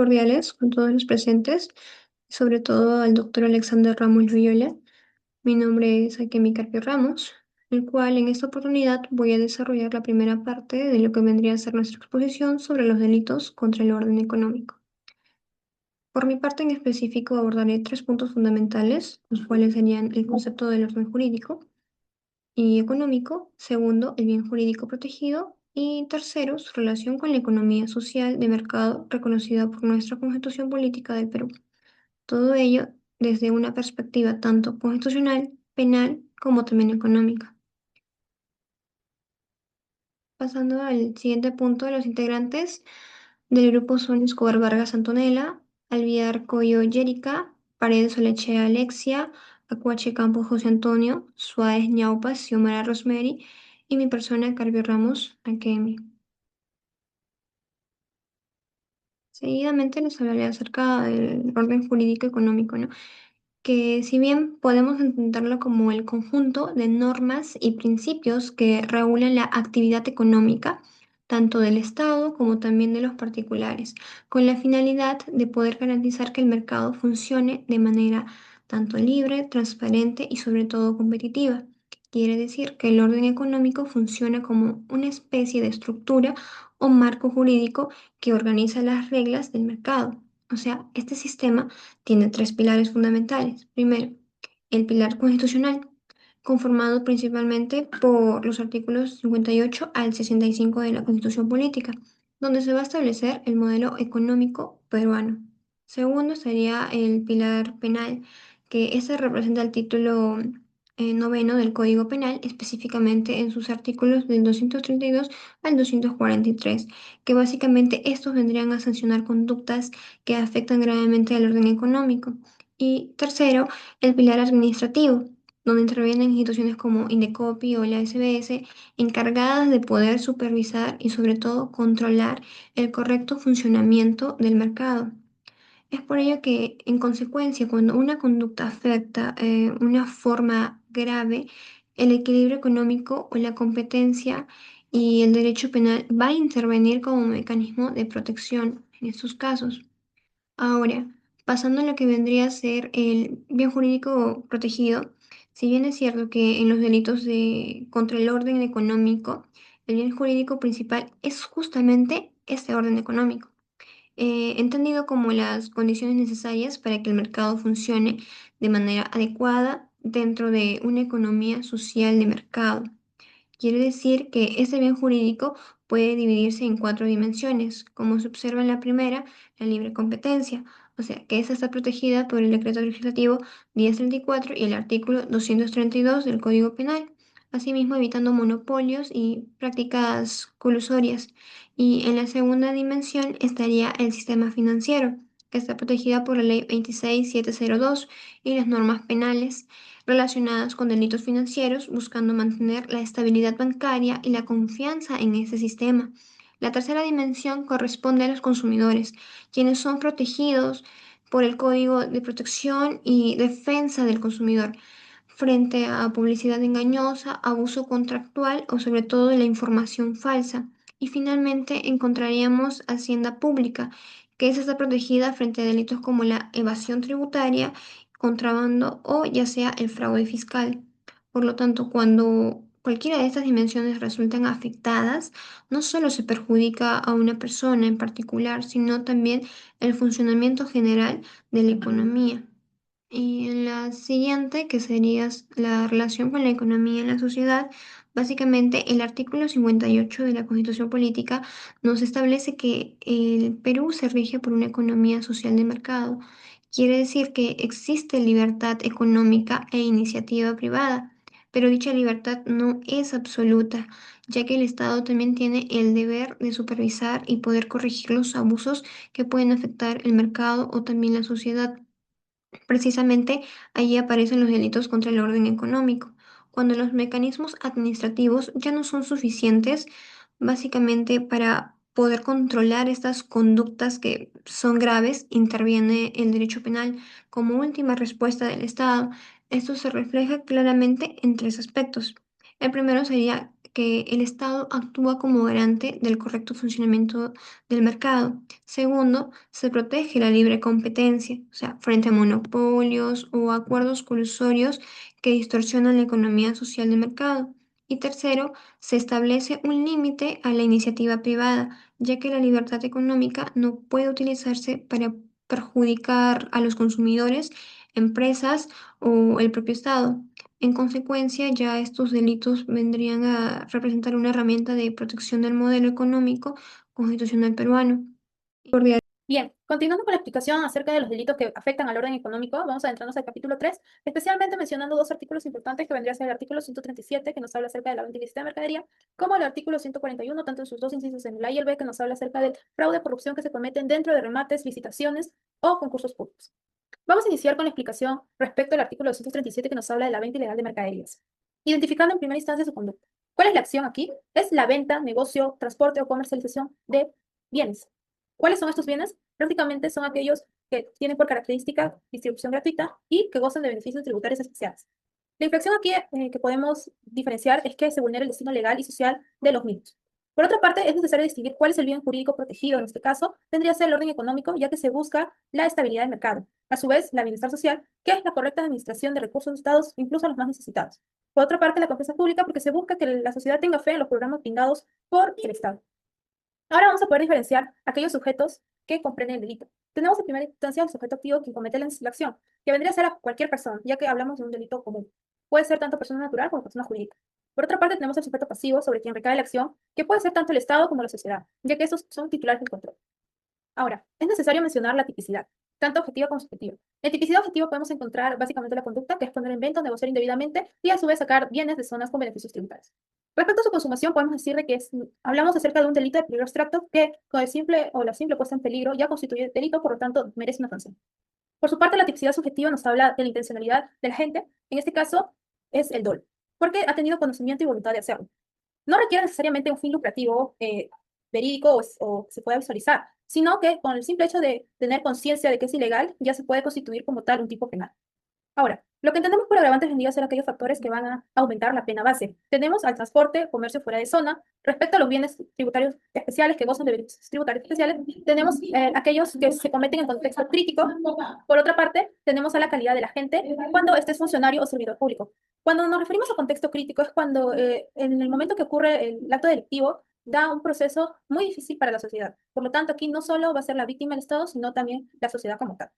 Cordiales con todos los presentes, sobre todo al doctor Alexander Ramos Loyola. Mi nombre es Akemi Carpio Ramos, el cual en esta oportunidad voy a desarrollar la primera parte de lo que vendría a ser nuestra exposición sobre los delitos contra el orden económico. Por mi parte en específico abordaré tres puntos fundamentales, los cuales serían el concepto del orden jurídico y económico, segundo, el bien jurídico protegido y tercero, su relación con la economía social de mercado reconocida por nuestra Constitución Política del Perú. Todo ello desde una perspectiva tanto constitucional, penal, como también económica. Pasando al siguiente punto, los integrantes del grupo son Escobar Vargas Antonella, Alviar Coyo Yérica, Paredes Olechea Alexia, Acuache Campos José Antonio, Suárez Ñaupa, Xiomara Rosemary y mi persona Carvio Ramos Akemi. Seguidamente les hablaré acerca del orden jurídico económico, ¿no? Que si bien podemos entenderlo como el conjunto de normas y principios que regulan la actividad económica, tanto del Estado como también de los particulares, con la finalidad de poder garantizar que el mercado funcione de manera tanto libre, transparente y sobre todo competitiva. Quiere decir que el orden económico funciona como una especie de estructura o marco jurídico que organiza las reglas del mercado. O sea, este sistema tiene tres pilares fundamentales. Primero, el pilar constitucional, conformado principalmente por los artículos 58 al 65 de la Constitución Política, donde se va a establecer el modelo económico peruano. Segundo sería el pilar penal, que ese representa el título noveno del Código Penal, específicamente en sus artículos del 232 al 243, que básicamente estos vendrían a sancionar conductas que afectan gravemente al orden económico. Y tercero, el pilar administrativo, donde intervienen instituciones como Indecopi o la SBS, encargadas de poder supervisar y sobre todo controlar el correcto funcionamiento del mercado. Es por ello que, en consecuencia, cuando una conducta afecta una forma grave, el equilibrio económico o la competencia y el derecho penal va a intervenir como mecanismo de protección en estos casos. Ahora, pasando a lo que vendría a ser el bien jurídico protegido, si bien es cierto que en los delitos contra el orden económico, el bien jurídico principal es justamente este orden económico, entendido como las condiciones necesarias para que el mercado funcione de manera adecuada dentro de una economía social de mercado. Quiere decir que este bien jurídico puede dividirse en cuatro dimensiones, como se observa en la primera, la libre competencia, o sea, que esta está protegida por el Decreto Legislativo 1034 y el artículo 232 del Código Penal, asimismo evitando monopolios y prácticas colusorias. Y en la segunda dimensión estaría el sistema financiero, que está protegida por la Ley 26702 y las normas penales relacionadas con delitos financieros, buscando mantener la estabilidad bancaria y la confianza en ese sistema. La tercera dimensión corresponde a los consumidores, quienes son protegidos por el Código de Protección y Defensa del Consumidor frente a publicidad engañosa, abuso contractual o sobre todo de la información falsa. Y finalmente encontraríamos Hacienda Pública, que esa está protegida frente a delitos como la evasión tributaria, contrabando o ya sea el fraude fiscal. Por lo tanto, cuando cualquiera de estas dimensiones resultan afectadas, no solo se perjudica a una persona en particular, sino también el funcionamiento general de la economía. Y en la siguiente, que sería la relación con la economía en la sociedad, básicamente el artículo 58 de la Constitución Política nos establece que el Perú se rige por una economía social de mercado. Quiere decir que existe libertad económica e iniciativa privada, pero dicha libertad no es absoluta, ya que el Estado también tiene el deber de supervisar y poder corregir los abusos que pueden afectar el mercado o también la sociedad. Precisamente allí aparecen los delitos contra el orden económico, cuando los mecanismos administrativos ya no son suficientes, básicamente para poder controlar estas conductas que son graves, interviene el derecho penal como última respuesta del Estado. Esto se refleja claramente en tres aspectos. El primero sería que el Estado actúa como garante del correcto funcionamiento del mercado. Segundo, se protege la libre competencia, o sea, frente a monopolios o acuerdos colusorios que distorsionan la economía social del mercado. Y tercero, se establece un límite a la iniciativa privada, ya que la libertad económica no puede utilizarse para perjudicar a los consumidores, empresas o el propio Estado. En consecuencia, ya estos delitos vendrían a representar una herramienta de protección del modelo económico constitucional peruano. Bien, continuando con la explicación acerca de los delitos que afectan al orden económico, vamos a adentrarnos al capítulo 3, especialmente mencionando dos artículos importantes que vendría a ser el artículo 137, que nos habla acerca de la venta ilícita de mercadería, como el artículo 141, tanto en sus dos incisos en el A y el B, que nos habla acerca del fraude o corrupción que se cometen dentro de remates, licitaciones o concursos públicos. Vamos a iniciar con la explicación respecto al artículo 237 que nos habla de la venta ilegal de mercaderías, identificando en primera instancia su conducta. ¿Cuál es la acción aquí? Es la venta, negocio, transporte o comercialización de bienes. ¿Cuáles son estos bienes? Prácticamente son aquellos que tienen por característica distribución gratuita y que gozan de beneficios tributarios especiales. La infracción aquí que podemos diferenciar es que se vulnera el destino legal y social de los mismos. Por otra parte, es necesario distinguir cuál es el bien jurídico protegido. En este caso, tendría que ser el orden económico, ya que se busca la estabilidad del mercado. A su vez, la bienestar social, que es la correcta administración de recursos estados, incluso a los más necesitados. Por otra parte, la confianza pública, porque se busca que la sociedad tenga fe en los programas brindados por el Estado. Ahora vamos a poder diferenciar aquellos sujetos que comprenden el delito. Tenemos en primera instancia el sujeto activo quien comete la acción, que vendría a ser a cualquier persona, ya que hablamos de un delito común. Puede ser tanto persona natural como persona jurídica. Por otra parte, tenemos el sujeto pasivo sobre quien recae la acción, que puede ser tanto el Estado como la sociedad, ya que estos son titulares del control. Ahora, es necesario mencionar la tipicidad, tanto objetiva como subjetiva. En tipicidad objetiva podemos encontrar básicamente la conducta, que es poner en venta o negociar indebidamente y a su vez sacar bienes de zonas con beneficios tributarios. Respecto a su consumación, podemos decir de que hablamos acerca de un delito de peligro abstracto que con el simple o la simple puesta en peligro ya constituye delito, por lo tanto merece una sanción. Por su parte, la tipicidad subjetiva nos habla de la intencionalidad de la gente, en este caso es el dolo, porque ha tenido conocimiento y voluntad de hacerlo. No requiere necesariamente un fin lucrativo verídico o se pueda visualizar, sino que con el simple hecho de tener conciencia de que es ilegal, ya se puede constituir como tal un tipo penal. Ahora, lo que entendemos por agravantes vendría a ser aquellos factores que van a aumentar la pena base. Tenemos al transporte, comercio fuera de zona. Respecto a los bienes tributarios especiales que gozan de beneficios tributarios especiales, tenemos aquellos que se cometen en contexto crítico. Por otra parte, tenemos a la calidad de la gente cuando este es funcionario o servidor público. Cuando nos referimos a contexto crítico es cuando en el momento que ocurre el acto delictivo da un proceso muy difícil para la sociedad. Por lo tanto, aquí no solo va a ser la víctima el Estado, sino también la sociedad como tal.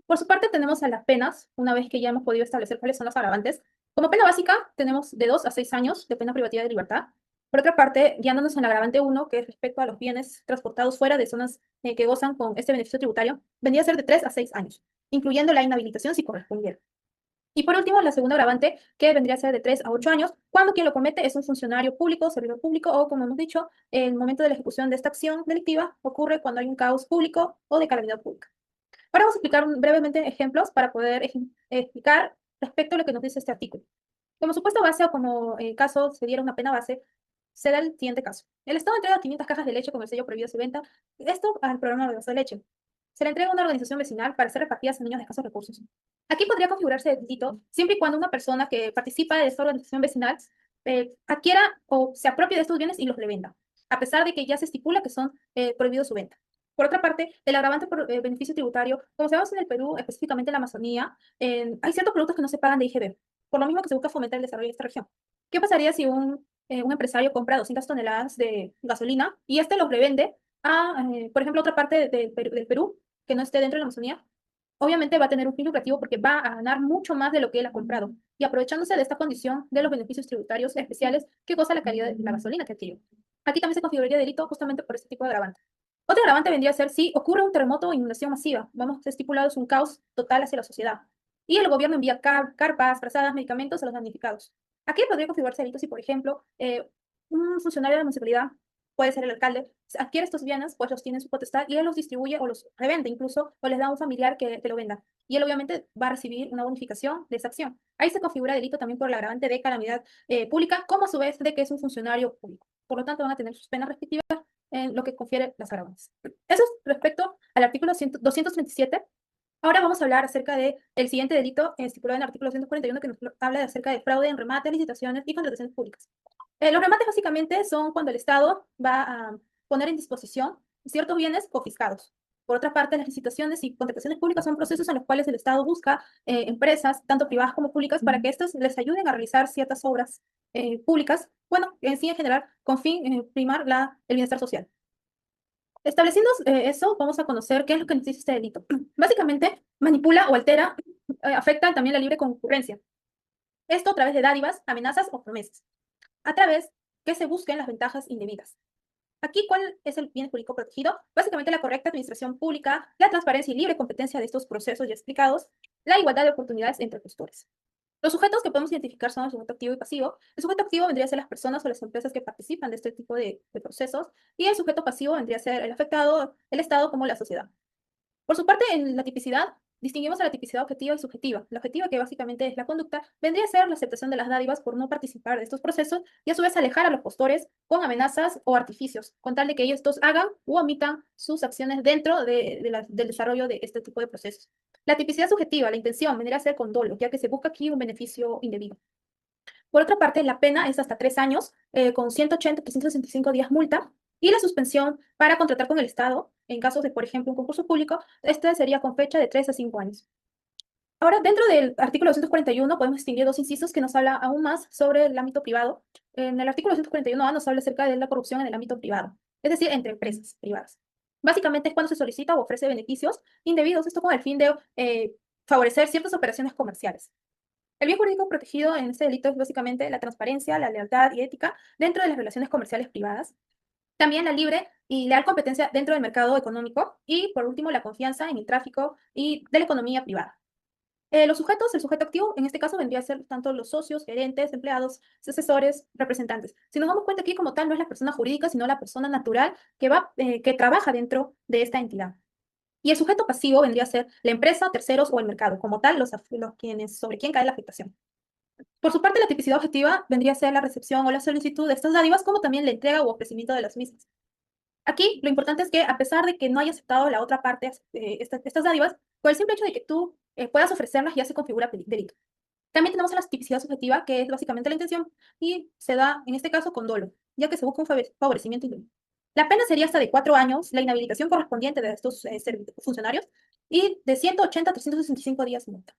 Por su parte, tenemos a las penas, una vez que ya hemos podido establecer cuáles son los agravantes. Como pena básica, tenemos de 2 a 6 años de pena privativa de libertad. Por otra parte, guiándonos en el agravante 1, que es respecto a los bienes transportados fuera de zonas que gozan con este beneficio tributario, vendría a ser de 3 a 6 años, incluyendo la inhabilitación si correspondiera. Y por último, la segunda agravante, que vendría a ser de 3 a 8 años, cuando quien lo comete es un funcionario público, servidor público, o como hemos dicho, el momento de la ejecución de esta acción delictiva ocurre cuando hay un caos público o de calamidad pública. Ahora vamos a explicar brevemente ejemplos para poder explicar respecto a lo que nos dice este artículo. Como supuesto base o como caso se diera una pena base, se da el siguiente caso. El Estado entrega 500 cajas de leche con el sello prohibido de venta, esto al programa de vaso de leche. Se le entrega a una organización vecinal para ser repartidas a niños de escasos recursos. Aquí podría configurarse el delito siempre y cuando una persona que participa de esta organización vecinal adquiera o se apropie de estos bienes y los revenda, a pesar de que ya se estipula que son prohibidos su venta. Por otra parte, el agravante por beneficio tributario, como sabemos en el Perú, específicamente en la Amazonía, hay ciertos productos que no se pagan de IGB, por lo mismo que se busca fomentar el desarrollo de esta región. ¿Qué pasaría si un empresario compra 200 toneladas de gasolina y este los revende a, por ejemplo, otra parte del Perú que no esté dentro de la Amazonía? Obviamente va a tener un fin lucrativo porque va a ganar mucho más de lo que él ha comprado y aprovechándose de esta condición de los beneficios tributarios especiales que goza la calidad de la gasolina que adquirió. Aquí también se configuraría delito justamente por este tipo de agravante. Otro agravante vendría a ser si ocurre un terremoto o inundación masiva. Vamos estipulados un caos total hacia la sociedad. Y el gobierno envía carpas, frazadas, medicamentos a los damnificados. Aquí podría configurarse delito si, por ejemplo, un funcionario de la municipalidad, puede ser el alcalde, adquiere estos bienes, pues los tiene en su potestad y él los distribuye o los revende incluso, o les da a un familiar que lo venda. Y él obviamente va a recibir una bonificación de esa acción. Ahí se configura delito también por el agravante de calamidad pública, como a su vez de que es un funcionario público. Por lo tanto, van a tener sus penas respectivas en lo que confiere las agravantes. Eso es respecto al artículo 237. Ahora vamos a hablar acerca del siguiente delito estipulado en el artículo 241 que nos habla de acerca de fraude en remate, licitaciones y contrataciones públicas. Los remates básicamente son cuando el Estado va a poner en disposición ciertos bienes confiscados. Por otra parte, las licitaciones y contrataciones públicas son procesos en los cuales el Estado busca empresas, tanto privadas como públicas, para que éstas les ayuden a realizar ciertas obras públicas, bueno, en sí en general, con fin primar el bienestar social. Estableciendo eso, vamos a conocer qué es lo que necesita este delito. Básicamente, manipula o altera, afecta también la libre concurrencia. Esto a través de dádivas, amenazas o promesas, a través que se busquen las ventajas indebidas. Aquí, ¿cuál es el bien jurídico protegido? Básicamente la correcta administración pública, la transparencia y libre competencia de estos procesos ya explicados, la igualdad de oportunidades entre gestores. Los sujetos que podemos identificar son el sujeto activo y pasivo. El sujeto activo vendría a ser las personas o las empresas que participan de este tipo de procesos, y el sujeto pasivo vendría a ser el afectado, el Estado como la sociedad. Por su parte, en la tipicidad, distinguimos a la tipicidad objetiva y subjetiva. La objetiva, que básicamente es la conducta, vendría a ser la aceptación de las dádivas por no participar de estos procesos y a su vez alejar a los postores con amenazas o artificios, con tal de que ellos estos hagan u omitan sus acciones dentro del desarrollo de este tipo de procesos. La tipicidad subjetiva, la intención, vendría a ser con dolo, ya que se busca aquí un beneficio indebido. Por otra parte, la pena es hasta 3 años, con 180 365 días multa, y la suspensión para contratar con el Estado, en casos de, por ejemplo, un concurso público, este sería con fecha de 3 a 5 años. Ahora, dentro del artículo 241 podemos distinguir dos incisos que nos habla aún más sobre el ámbito privado. En el artículo 241A nos habla acerca de la corrupción en el ámbito privado, es decir, entre empresas privadas. Básicamente es cuando se solicita o ofrece beneficios indebidos, esto con el fin de favorecer ciertas operaciones comerciales. El bien jurídico protegido en este delito es básicamente la transparencia, la lealtad y ética dentro de las relaciones comerciales privadas, también la libre y leal competencia dentro del mercado económico, y por último la confianza en el tráfico y de la economía privada. Los sujetos, el sujeto activo, en este caso vendría a ser tanto los socios, gerentes, empleados, asesores, representantes. Si nos damos cuenta aquí como tal no es la persona jurídica, sino la persona natural que trabaja dentro de esta entidad. Y el sujeto pasivo vendría a ser la empresa, terceros o el mercado, como tal, sobre quien cae la afectación. Por su parte, la tipicidad objetiva vendría a ser la recepción o la solicitud de estas dádivas, como también la entrega u ofrecimiento de las mismas. Aquí, lo importante es que, a pesar de que no haya aceptado la otra parte estas dádivas, por el simple hecho de que tú puedas ofrecerlas, ya se configura delito. También tenemos a la tipicidad subjetiva, que es básicamente la intención, y se da, en este caso, con dolo, ya que se busca un favorecimiento indebido. La pena sería hasta de 4 años, la inhabilitación correspondiente de estos funcionarios, y de 180 a 365 días multa.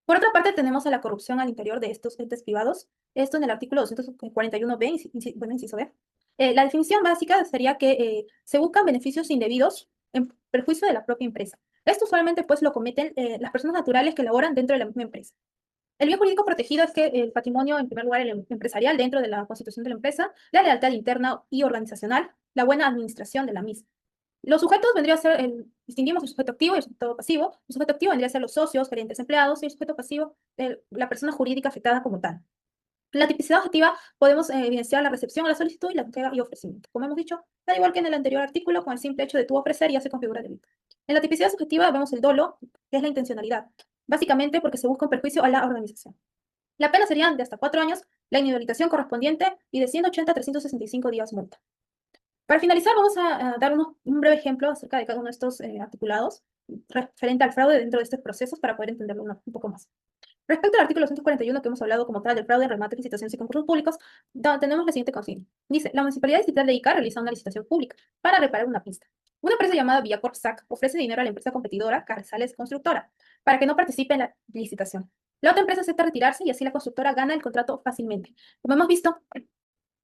Por otra parte, tenemos a la corrupción al interior de estos entes privados. Esto en el artículo 241b, bueno, inciso B. La definición básica sería que se buscan beneficios indebidos en perjuicio de la propia empresa. Esto usualmente pues lo cometen las personas naturales que laboran dentro de la misma empresa. El bien jurídico protegido es que el patrimonio, en primer lugar, el empresarial dentro de la constitución de la empresa, la lealtad interna y organizacional, la buena administración de la misma. Los sujetos vendría a ser, distinguimos el sujeto activo y el sujeto pasivo. El sujeto activo vendría a ser los socios, gerentes, empleados, y el sujeto pasivo, la persona jurídica afectada como tal. En la tipicidad objetiva podemos evidenciar la recepción, la solicitud y la entrega y ofrecimiento. Como hemos dicho, al igual que en el anterior artículo, con el simple hecho de tú ofrecer ya se configura delito. En la tipicidad subjetiva vemos el dolo, que es la intencionalidad, básicamente porque se busca un perjuicio a la organización. La pena sería de hasta 4 años, la inhabilitación correspondiente y de 180 a 365 días multa. Para finalizar, vamos a dar un breve ejemplo acerca de cada uno de estos articulados referente al fraude dentro de estos procesos para poder entenderlo un poco más. Respecto al artículo 141 que hemos hablado como tal del fraude en remate, licitaciones y concursos públicos, tenemos la siguiente consigna. Dice, la Municipalidad Distrital de Ica realiza una licitación pública para reparar una pista. Una empresa llamada Villacorp SAC ofrece dinero a la empresa competidora Carrizales Constructora para que no participe en la licitación. La otra empresa acepta retirarse y así la constructora gana el contrato fácilmente. Como hemos visto, en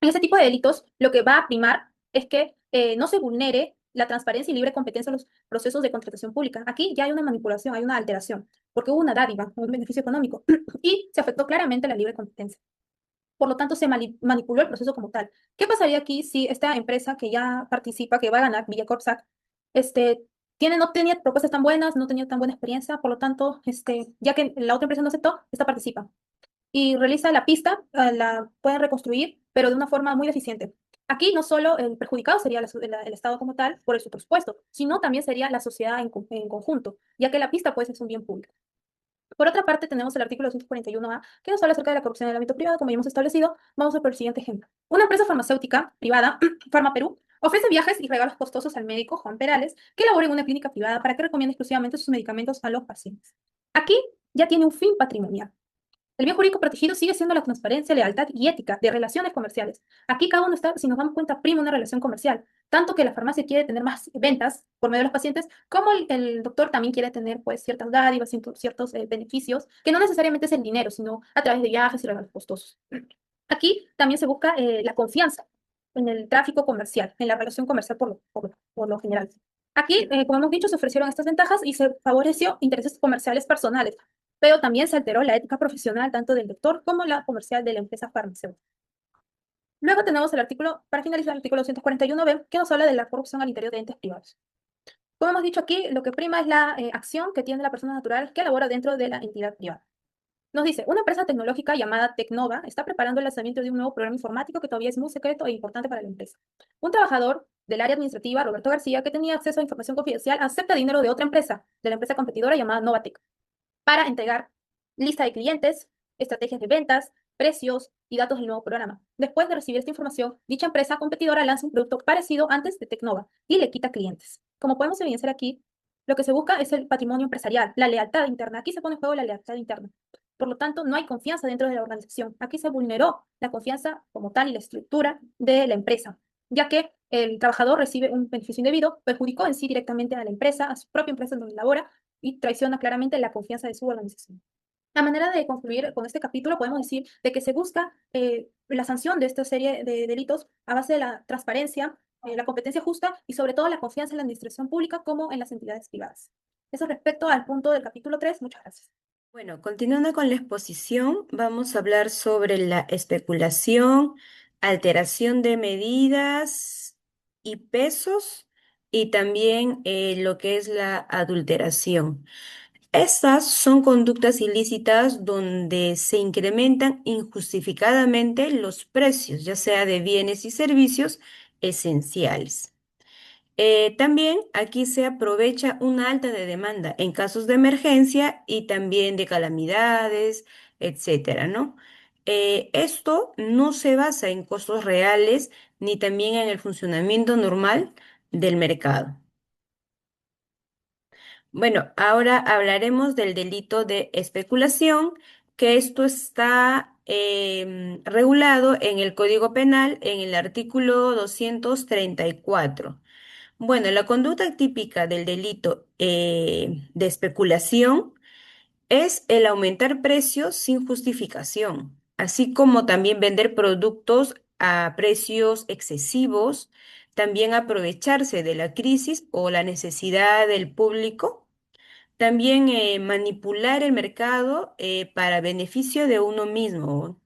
este tipo de delitos, lo que va a primar es que no se vulnere la transparencia y libre competencia en los procesos de contratación pública. Aquí ya hay una manipulación, hay una alteración, porque hubo una dádiva, un beneficio económico, y se afectó claramente la libre competencia. Por lo tanto, se manipuló el proceso como tal. ¿Qué pasaría aquí si esta empresa que ya participa, que va a ganar, Villacorpsac, no tenía propuestas tan buenas, no tenía tan buena experiencia, por lo tanto, ya que la otra empresa no aceptó, esta participa y realiza la pista, la pueden reconstruir, pero de una forma muy deficiente. Aquí no solo el perjudicado sería el Estado como tal por su presupuesto, sino también sería la sociedad en conjunto, ya que la pista pues es un bien público. Por otra parte, tenemos el artículo 241A, que nos habla acerca de la corrupción en el ámbito privado, como ya hemos establecido. Vamos a ver el siguiente ejemplo. Una empresa farmacéutica privada, Perú, ofrece viajes y regalos costosos al médico Juan Perales, que labora en una clínica privada para que recomiende exclusivamente sus medicamentos a los pacientes. Aquí ya tiene un fin patrimonial. El bien jurídico protegido sigue siendo la transparencia, lealtad y ética de relaciones comerciales. Aquí cada uno está, si nos damos cuenta, prima una relación comercial. Tanto que la farmacia quiere tener más ventas por medio de los pacientes, como el doctor también quiere tener pues ciertas dádivas, ciertos beneficios, que no necesariamente es el dinero, sino a través de viajes y regalos costosos. Aquí también se busca la confianza en el tráfico comercial, en la relación comercial por lo general. Aquí, como hemos dicho, se ofrecieron estas ventajas y se favoreció intereses comerciales personales, pero también se alteró la ética profesional tanto del doctor como la comercial de la empresa farmacéutica. Luego tenemos el artículo, para finalizar, el artículo 241b, que nos habla de la corrupción al interior de entes privados. Como hemos dicho aquí, lo que prima es la acción que tiene la persona natural que labora dentro de la entidad privada. Nos dice, una empresa tecnológica llamada Tecnova está preparando el lanzamiento de un nuevo programa informático que todavía es muy secreto e importante para la empresa. Un trabajador del área administrativa, Roberto García, que tenía acceso a información confidencial, acepta dinero de otra empresa, de la empresa competidora llamada Novatec, para entregar lista de clientes, estrategias de ventas, precios y datos del nuevo programa. Después de recibir esta información, dicha empresa competidora lanza un producto parecido antes de Tecnova y le quita clientes. Como podemos evidenciar aquí, lo que se busca es el patrimonio empresarial, la lealtad interna. Aquí se pone en juego la lealtad interna. Por lo tanto, no hay confianza dentro de la organización. Aquí se vulneró la confianza como tal y la estructura de la empresa, ya que el trabajador recibe un beneficio indebido, perjudicó en sí directamente a la empresa, a su propia empresa en donde labora, y traiciona claramente la confianza de su organización. A manera de concluir con este capítulo, podemos decir de que se busca la sanción de esta serie de delitos a base de la transparencia, la competencia justa y sobre todo la confianza en la administración pública como en las entidades privadas. Eso respecto al punto del capítulo 3. Muchas gracias. Bueno, continuando con la exposición, vamos a hablar sobre la especulación, alteración de medidas y pesos y también lo que es la adulteración. Estas son conductas ilícitas donde se incrementan injustificadamente los precios, ya sea de bienes y servicios esenciales. También aquí se aprovecha una alta de demanda en casos de emergencia y también de calamidades, etcétera, ¿no? Esto no se basa en costos reales ni también en el funcionamiento normal del mercado. Bueno, ahora hablaremos del delito de especulación, que esto está regulado en el Código Penal en el artículo 234. Bueno, la conducta típica del delito de especulación es el aumentar precios sin justificación, así como también vender productos a precios excesivos, también aprovecharse de la crisis o la necesidad del público, también manipular el mercado para beneficio de uno mismo.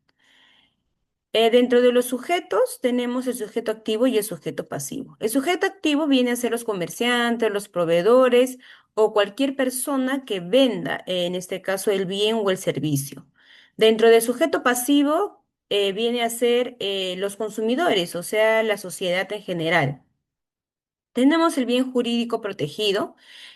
Dentro de los sujetos tenemos el sujeto activo y el sujeto pasivo. El sujeto activo viene a ser los comerciantes, los proveedores o cualquier persona que venda, en este caso, el bien o el servicio. Dentro del sujeto pasivo viene a ser los consumidores, o sea, la sociedad en general. Tenemos el bien jurídico protegido,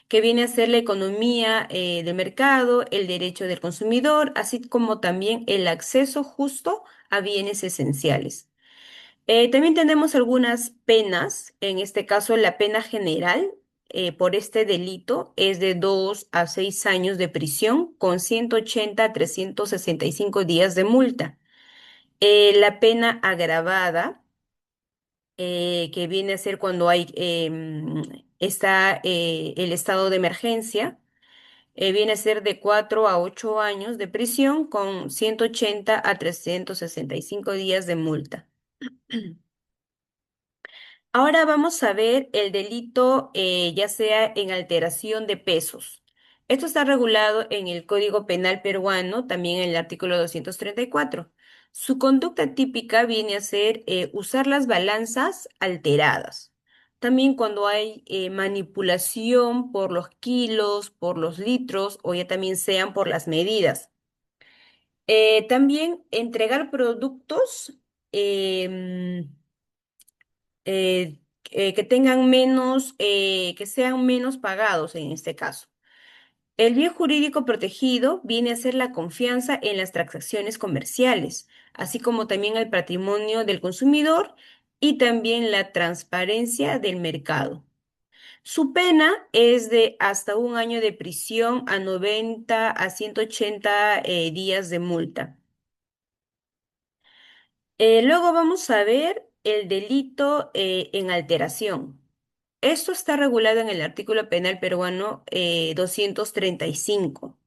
que viene a ser la economía del mercado, el derecho del consumidor, así como también el acceso justo a bienes esenciales. También tenemos algunas penas, en este caso la pena general por este delito es de 2 a 6 años de prisión con 180 a 365 días de multa. La pena agravada que viene a ser cuando hay está el estado de emergencia, viene a ser de 4 a 8 años de prisión con 180 a 365 días de multa. Ahora vamos a ver el delito ya sea en alteración de pesos. Esto está regulado en el Código Penal peruano, también en el artículo 234. Su conducta típica viene a ser usar las balanzas alteradas. También cuando hay manipulación por los kilos, por los litros o ya también sean por las medidas. También entregar productos em, que tengan menos, que sean menos pagados en este caso. El bien jurídico protegido viene a ser la confianza en las transacciones comerciales, así como también el patrimonio del consumidor y también la transparencia del mercado. Su pena es de hasta 1 año de prisión a 90 a 180 días de multa. Luego vamos a ver el delito en alteración. Esto está regulado en el artículo penal peruano 235.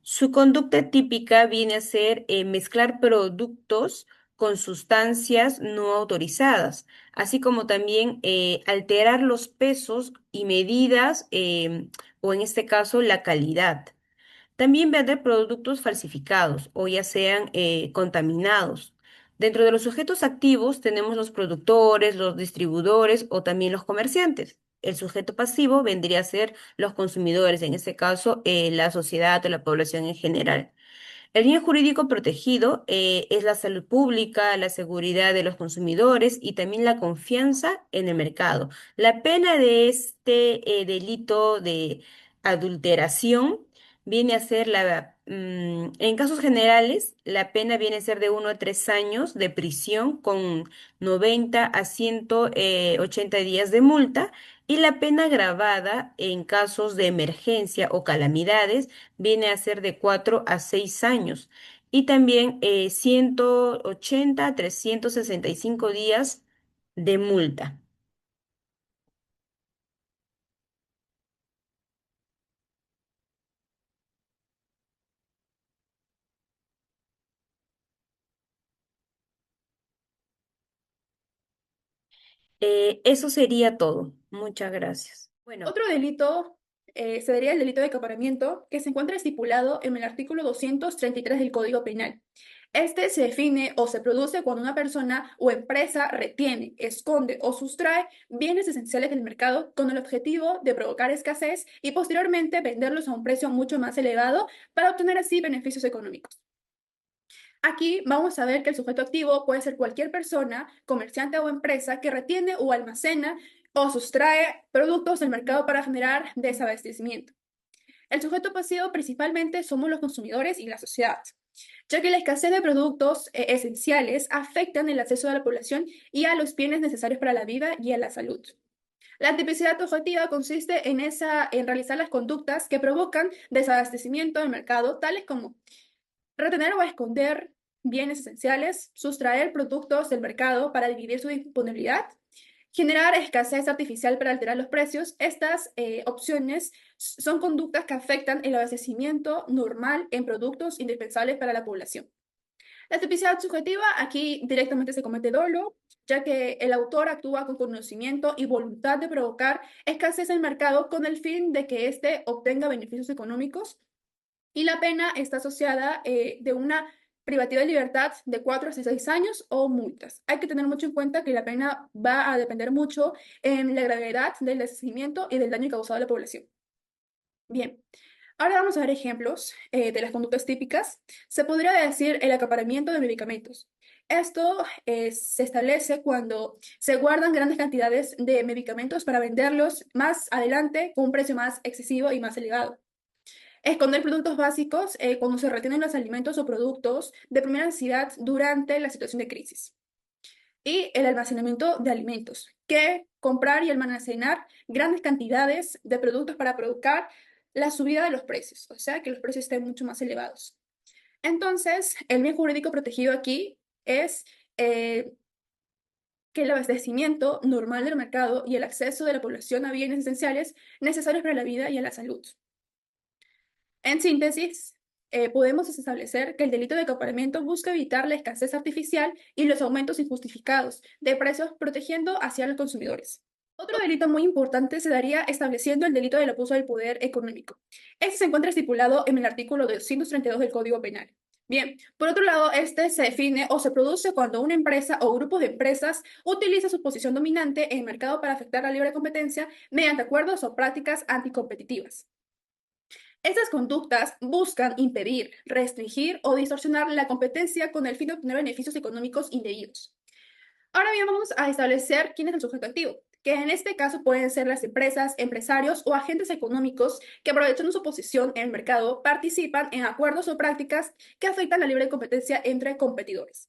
Su conducta típica viene a ser mezclar productos con sustancias no autorizadas, así como también alterar los pesos y medidas, o en este caso la calidad. También vender productos falsificados o ya sean contaminados. Dentro de los sujetos activos tenemos los productores, los distribuidores o también los comerciantes. El sujeto pasivo vendría a ser los consumidores, en este caso la sociedad o la población en general. El bien jurídico protegido es la salud pública, la seguridad de los consumidores y también la confianza en el mercado. La pena de este delito de adulteración viene a ser en casos generales, la pena viene a ser de 1 a 3 años de prisión con 90 a 180 días de multa, y la pena agravada en casos de emergencia o calamidades viene a ser de 4 a 6 años, y también 180 a 365 días de multa. Eso sería todo. Muchas gracias. Bueno, Otro delito sería el delito de acaparamiento, que se encuentra estipulado en el artículo 233 del Código Penal. Este se define o se produce cuando una persona o empresa retiene, esconde o sustrae bienes esenciales del mercado con el objetivo de provocar escasez y posteriormente venderlos a un precio mucho más elevado para obtener así beneficios económicos. Aquí vamos a ver que el sujeto activo puede ser cualquier persona, comerciante o empresa que retiene o almacena o sustrae productos del mercado para generar desabastecimiento. El sujeto pasivo principalmente somos los consumidores y la sociedad, ya que la escasez de productos esenciales afectan el acceso de la población y a los bienes necesarios para la vida y a la salud. La tipicidad objetiva consiste en realizar las conductas que provocan desabastecimiento del mercado, tales como retener o esconder bienes esenciales, sustraer productos del mercado para dividir su disponibilidad, generar escasez artificial para alterar los precios. Estas opciones son conductas que afectan el abastecimiento normal en productos indispensables para la población. La tipicidad subjetiva aquí directamente se comete dolo, ya que el autor actúa con conocimiento y voluntad de provocar escasez en el mercado con el fin de que éste obtenga beneficios económicos, y la pena está asociada de una privativa de libertad de 4 a 6 años o multas. Hay que tener mucho en cuenta que la pena va a depender mucho en la gravedad del desistimiento y del daño causado a la población. Bien, ahora vamos a ver ejemplos de las conductas típicas. Se podría decir el acaparamiento de medicamentos. Esto se establece cuando se guardan grandes cantidades de medicamentos para venderlos más adelante con un precio más excesivo y más elevado. Esconder productos básicos cuando se retienen los alimentos o productos de primera necesidad durante la situación de crisis. Y el almacenamiento de alimentos, que comprar y almacenar grandes cantidades de productos para provocar la subida de los precios, o sea, que los precios estén mucho más elevados. Entonces, el bien jurídico protegido aquí es que el abastecimiento normal del mercado y el acceso de la población a bienes esenciales necesarios para la vida y a la salud. En síntesis, podemos establecer que el delito de acaparamiento busca evitar la escasez artificial y los aumentos injustificados de precios, protegiendo hacia los consumidores. Otro delito muy importante se daría estableciendo el delito del abuso del poder económico. Este se encuentra estipulado en el artículo 232 del Código Penal. Bien, por otro lado, este se define o se produce cuando una empresa o grupo de empresas utiliza su posición dominante en el mercado para afectar la libre competencia mediante acuerdos o prácticas anticompetitivas. Estas conductas buscan impedir, restringir o distorsionar la competencia con el fin de obtener beneficios económicos indebidos. Ahora bien, vamos a establecer quién es el sujeto activo, que en este caso pueden ser las empresas, empresarios o agentes económicos que, aprovechando su posición en el mercado, participan en acuerdos o prácticas que afectan la libre competencia entre competidores.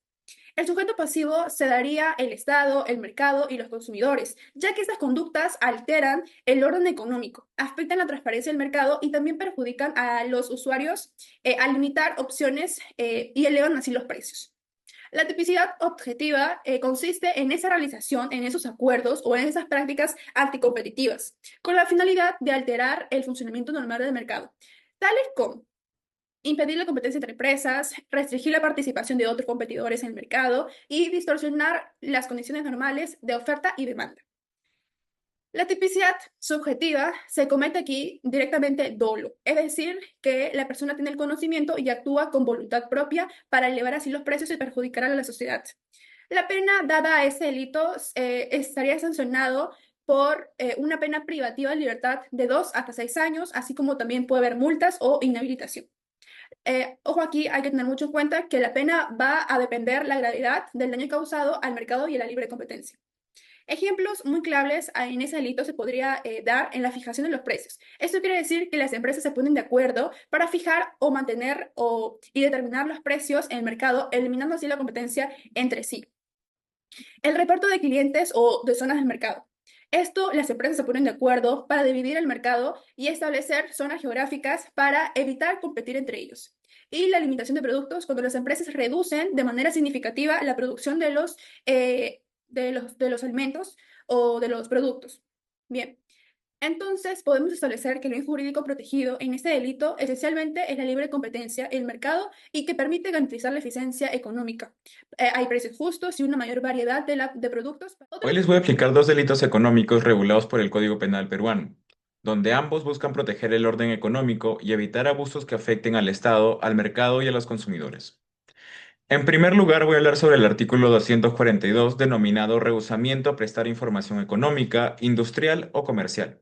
El sujeto pasivo se daría el Estado, el mercado y los consumidores, ya que estas conductas alteran el orden económico, afectan la transparencia del mercado y también perjudican a los usuarios al limitar opciones y elevan así los precios. La tipicidad objetiva consiste en esa realización, en esos acuerdos o en esas prácticas anticompetitivas, con la finalidad de alterar el funcionamiento normal del mercado, tales como impedir la competencia entre empresas, restringir la participación de otros competidores en el mercado y distorsionar las condiciones normales de oferta y demanda. La tipicidad subjetiva se comete aquí directamente dolo, es decir, que la persona tiene el conocimiento y actúa con voluntad propia para elevar así los precios y perjudicar a la sociedad. La pena dada a ese delito estaría sancionado por una pena privativa de libertad de 2 hasta 6 años, así como también puede haber multas o inhabilitación. Ojo aquí, hay que tener mucho en cuenta que la pena va a depender la gravedad del daño causado al mercado y a la libre competencia. Ejemplos muy claves en ese delito se podría dar en la fijación de los precios. Esto quiere decir que las empresas se ponen de acuerdo para fijar o mantener y determinar los precios en el mercado, eliminando así la competencia entre sí. El reparto de clientes o de zonas del mercado. Esto, las empresas se ponen de acuerdo para dividir el mercado y establecer zonas geográficas para evitar competir entre ellos. Y la limitación de productos, cuando las empresas reducen de manera significativa la producción de los alimentos o de los productos. Bien, entonces podemos establecer que el bien jurídico protegido en este delito esencialmente es la libre competencia, el mercado y que permite garantizar la eficiencia económica. Hay precios justos y una mayor variedad de productos. Hoy les voy a explicar dos delitos económicos regulados por el Código Penal peruano, donde ambos buscan proteger el orden económico y evitar abusos que afecten al Estado, al mercado y a los consumidores. En primer lugar, voy a hablar sobre el artículo 242, denominado rehusamiento a prestar información económica, industrial o comercial.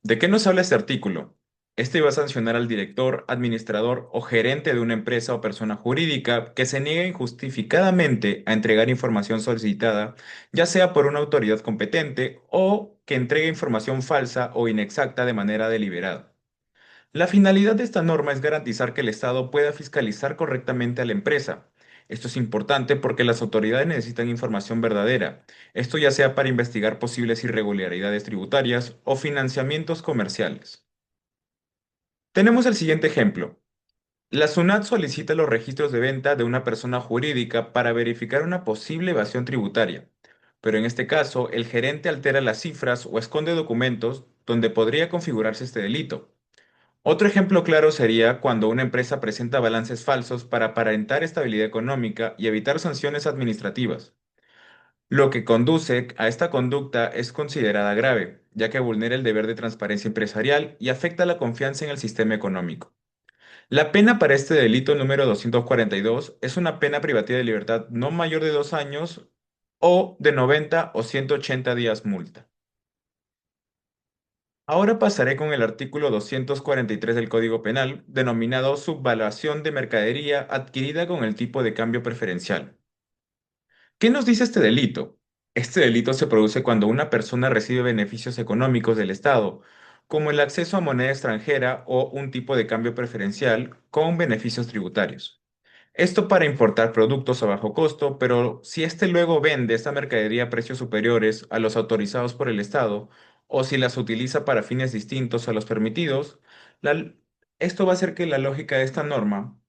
¿De qué nos habla este artículo? Este va a sancionar al director, administrador o gerente de una empresa o persona jurídica que se niegue injustificadamente a entregar información solicitada, ya sea por una autoridad competente o que entregue información falsa o inexacta de manera deliberada. La finalidad de esta norma es garantizar que el Estado pueda fiscalizar correctamente a la empresa. Esto es importante porque las autoridades necesitan información verdadera, esto ya sea para investigar posibles irregularidades tributarias o financiamientos comerciales. Tenemos el siguiente ejemplo. La SUNAT solicita los registros de venta de una persona jurídica para verificar una posible evasión tributaria, pero en este caso el gerente altera las cifras o esconde documentos donde podría configurarse este delito. Otro ejemplo claro sería cuando una empresa presenta balances falsos para aparentar estabilidad económica y evitar sanciones administrativas. Lo que conduce a esta conducta es considerada grave, ya que vulnera el deber de transparencia empresarial y afecta la confianza en el sistema económico. La pena para este delito número 242 es una pena privativa de libertad no mayor de 2 años o de 90 o 180 días multa. Ahora pasaré con el artículo 243 del Código Penal, denominado subvaluación de mercadería adquirida con el tipo de cambio preferencial. ¿Qué nos dice este delito? Este delito se produce cuando una persona recibe beneficios económicos del Estado, como el acceso a moneda extranjera o un tipo de cambio preferencial con beneficios tributarios. Esto para importar productos a bajo costo, pero si éste luego vende esta mercadería a precios superiores a los autorizados por el Estado, o si las utiliza para fines distintos a los permitidos, la- esto va a hacer que la lógica de esta norma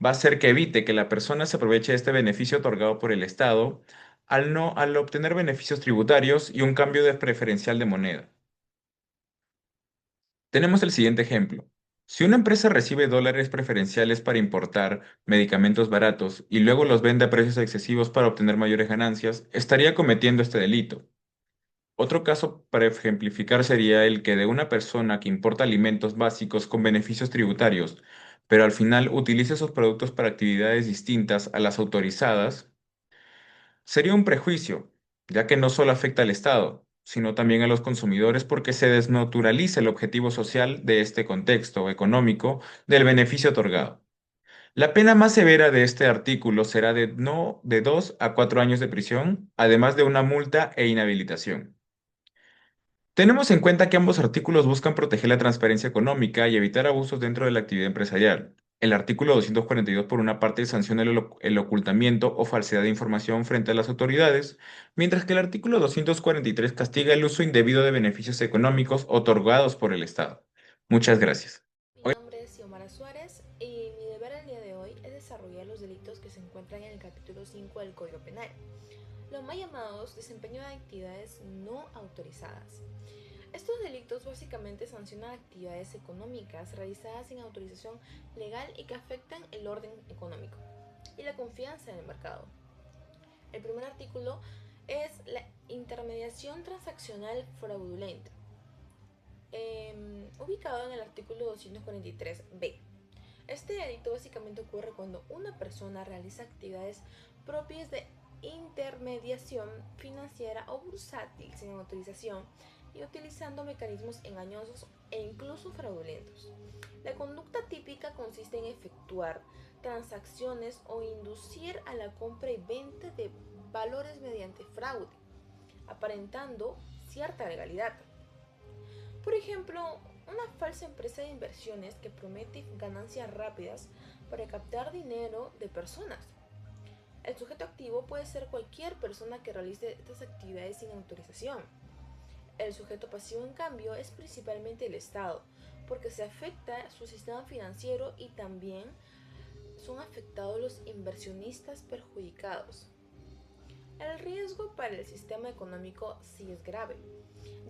va a ser que evite que la persona se aproveche de este beneficio otorgado por el Estado al obtener beneficios tributarios y un cambio de preferencial de moneda. Tenemos el siguiente ejemplo. Si una empresa recibe dólares preferenciales para importar medicamentos baratos y luego los vende a precios excesivos para obtener mayores ganancias, estaría cometiendo este delito. Otro caso para ejemplificar sería el que de una persona que importa alimentos básicos con beneficios tributarios, pero al final utiliza esos productos para actividades distintas a las autorizadas, sería un prejuicio, ya que no solo afecta al Estado, sino también a los consumidores porque se desnaturaliza el objetivo social de este contexto económico del beneficio otorgado. La pena más severa de este artículo será de 2 a 4 años de prisión, además de una multa e inhabilitación. Tenemos en cuenta que ambos artículos buscan proteger la transparencia económica y evitar abusos dentro de la actividad empresarial. El artículo 242, por una parte, sanciona el ocultamiento o falsedad de información frente a las autoridades, mientras que el artículo 243 castiga el uso indebido de beneficios económicos otorgados por el Estado. Muchas gracias. Mi nombre es Xiomara Suárez y mi deber el día de hoy es desarrollar los delitos que se encuentran en el capítulo 5 del Código Penal, los más llamados desempeño de actividades no autorizadas. Estos delitos básicamente sancionan actividades económicas realizadas sin autorización legal y que afectan el orden económico y la confianza en el mercado. El primer artículo es la intermediación transaccional fraudulenta, ubicado en el artículo 243b. Este delito básicamente ocurre cuando una persona realiza actividades propias de intermediación financiera o bursátil sin autorización y utilizando mecanismos engañosos e incluso fraudulentos. La conducta típica consiste en efectuar transacciones o inducir a la compra y venta de valores mediante fraude, aparentando cierta legalidad. Por ejemplo, una falsa empresa de inversiones que promete ganancias rápidas para captar dinero de personas. El sujeto activo puede ser cualquier persona que realice estas actividades sin autorización. El sujeto pasivo, en cambio, es principalmente el Estado, porque se afecta su sistema financiero y también son afectados los inversionistas perjudicados. El riesgo para el sistema económico sí es grave,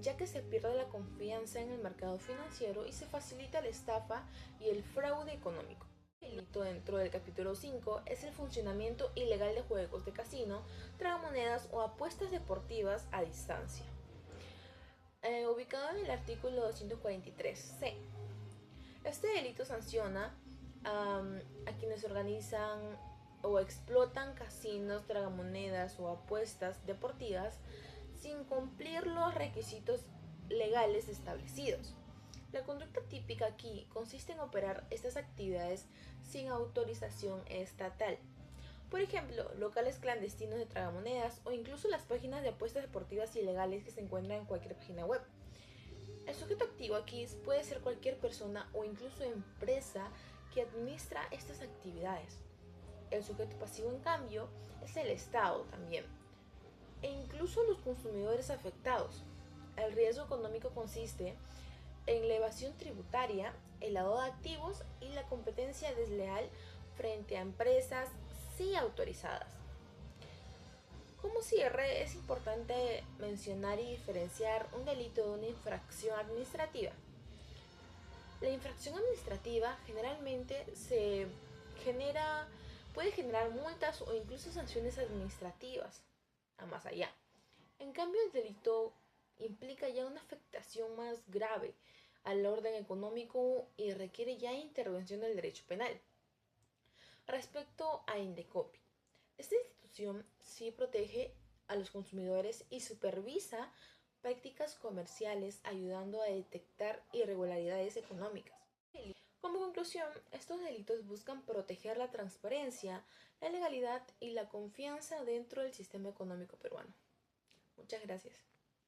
ya que se pierde la confianza en el mercado financiero y se facilita la estafa y el fraude económico. El delito dentro del capítulo 5 es el funcionamiento ilegal de juegos de casino, tragamonedas o apuestas deportivas a distancia. Ubicado en el artículo 243c. Este delito sanciona a quienes organizan o explotan casinos, tragamonedas o apuestas deportivas sin cumplir los requisitos legales establecidos. La conducta típica aquí consiste en operar estas actividades sin autorización estatal. Por ejemplo, locales clandestinos de tragamonedas o incluso las páginas de apuestas deportivas ilegales que se encuentran en cualquier página web. El sujeto activo aquí puede ser cualquier persona o incluso empresa que administra estas actividades. El sujeto pasivo, en cambio, es el Estado también, e incluso los consumidores afectados. El riesgo económico consiste en la evasión tributaria, el lavado de activos y la competencia desleal frente a empresas sí autorizadas. Como cierre, es importante mencionar y diferenciar un delito de una infracción administrativa. La infracción administrativa generalmente puede generar multas o incluso sanciones administrativas, a más allá. En cambio, el delito implica ya una afectación más grave al orden económico y requiere ya intervención del derecho penal. Respecto a Indecopi, esta institución sí protege a los consumidores y supervisa prácticas comerciales ayudando a detectar irregularidades económicas. Como conclusión, estos delitos buscan proteger la transparencia, la legalidad y la confianza dentro del sistema económico peruano. Muchas gracias.